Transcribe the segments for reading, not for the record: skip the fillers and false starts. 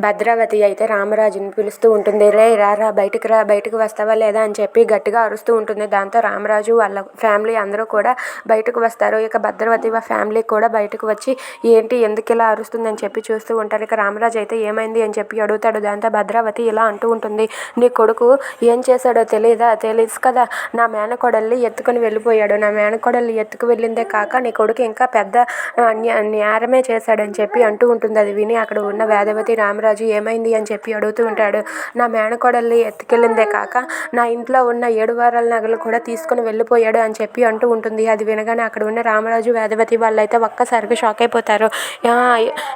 భద్రావతి అయితే రామరాజుని పిలుస్తూ ఉంటుంది. రే రారా బయటికి రా, బయటకు వస్తావా లేదా అని చెప్పి గట్టిగా అరుస్తూ ఉంటుంది. దాంతో రామరాజు వాళ్ళ ఫ్యామిలీ అందరూ కూడా బయటకు వస్తారు. ఇక భద్రావతి ఫ్యామిలీ కూడా బయటకు వచ్చి ఏంటి ఎందుకు ఇలా అరుస్తుందని చెప్పి చూస్తూ ఉంటారు. ఇక రామరాజు అయితే ఏమైంది అని చెప్పి అడుగుతాడు. దాంతో భద్రావతి ఇలా అంటూ ఉంటుంది, నీ కొడుకు ఏం చేశాడో తెలుసు కదా, నా మేనకోడల్ని ఎత్తుకుని వెళ్ళిపోయాడు. నా మేనకోడల్ని ఎత్తుకు వెళ్ళిందే కాక నీ కొడుకు ఇంకా పెద్ద నేరమే చేశాడని చెప్పి అంటూ ఉంటుంది. అది విని అక్కడ ఉన్న వేదవతి రామరాజు ఏమైంది అని చెప్పి అడుగుతూ ఉంటాడు. నా మేనకోడల్ని ఎత్తుకెళ్ళిందే కాక నా ఇంట్లో ఉన్న 7 వారాల నగలు కూడా తీసుకుని వెళ్ళిపోయాడు అని చెప్పి అంటూ ఉంటుంది. అది వినగానే అక్కడ ఉన్న రామరాజు వేదవతి వాళ్ళైతే ఒక్కసారిగా షాక్ అయిపోతారు.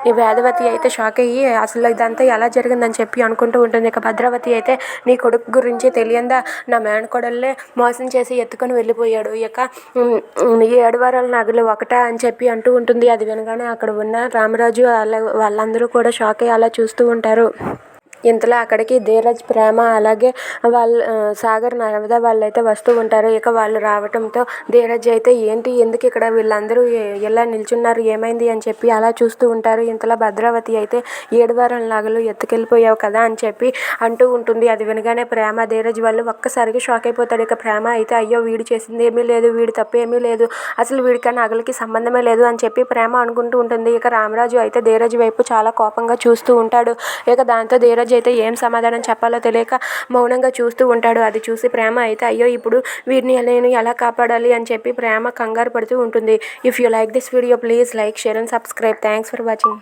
ఈ వేదవతి అయితే షాక్ అయ్యి అసలు ఇదంతా ఎలా జరిగిందని చెప్పి అనుకుంటూ ఉంటుంది. ఇక భద్రావతి అయితే నీ కొడుకు గురించి తెలియందా, నా మేనకోడల్లే మోసం చేసి ఎత్తుకొని వెళ్ళిపోయాడు, ఇక 7 వారాల నగలు ఒకటా అని చెప్పి అంటూ ఉంటుంది. అది వినగానే అక్కడ ఉన్న రామరాజు వాళ్ళందరూ కూడా షాక్ అయ్యి అలా చూస్తూ ఉంటారు. ఇంతలో అక్కడికి ధీరజ్, ప్రేమ అలాగే సాగర్, నర్మద వాళ్ళైతే వస్తూ ఉంటారు. ఇక వాళ్ళు రావటంతో ధీరజ్ అయితే ఏంటి ఎందుకు ఇక్కడ వీళ్ళందరూ ఎలా నిల్చున్నారు, ఏమైంది అని చెప్పి అలా చూస్తూ ఉంటారు. ఇంతలో భద్రావతి అయితే 7 వారాల నగలు ఎత్తుకెళ్ళిపోయావు కదా అని చెప్పి అంటూ ఉంటుంది. అది వినగానే ప్రేమ, ధీరజ్ వాళ్ళు ఒక్కసారిగా షాక్ అయిపోతాడు. ఇక ప్రేమ అయితే అయ్యో వీడు చేసింది ఏమీ లేదు, వీడి తప్పు ఏమీ లేదు, అసలు వీడికి నగలకి సంబంధమే లేదు అని చెప్పి ప్రేమ అనుకుంటూ ఉంటుంది. ఇక రామరాజు అయితే ధీరజ్ వైపు చాలా కోపంగా చూస్తూ ఉంటాడు. ఇక దాంతో ధీరజ్ అయితే ఏం సమాధానం చెప్పాలో తెలియక మౌనంగా చూస్తూ ఉంటాడు. అది చూసి ప్రేమ అయితే అయ్యో ఇప్పుడు వీరిని నేను ఎలా కాపాడాలి అని చెప్పి ప్రేమ కంగారు పడుతూ ఉంటుంది. If you like this video please like, share and subscribe. Thanks for watching.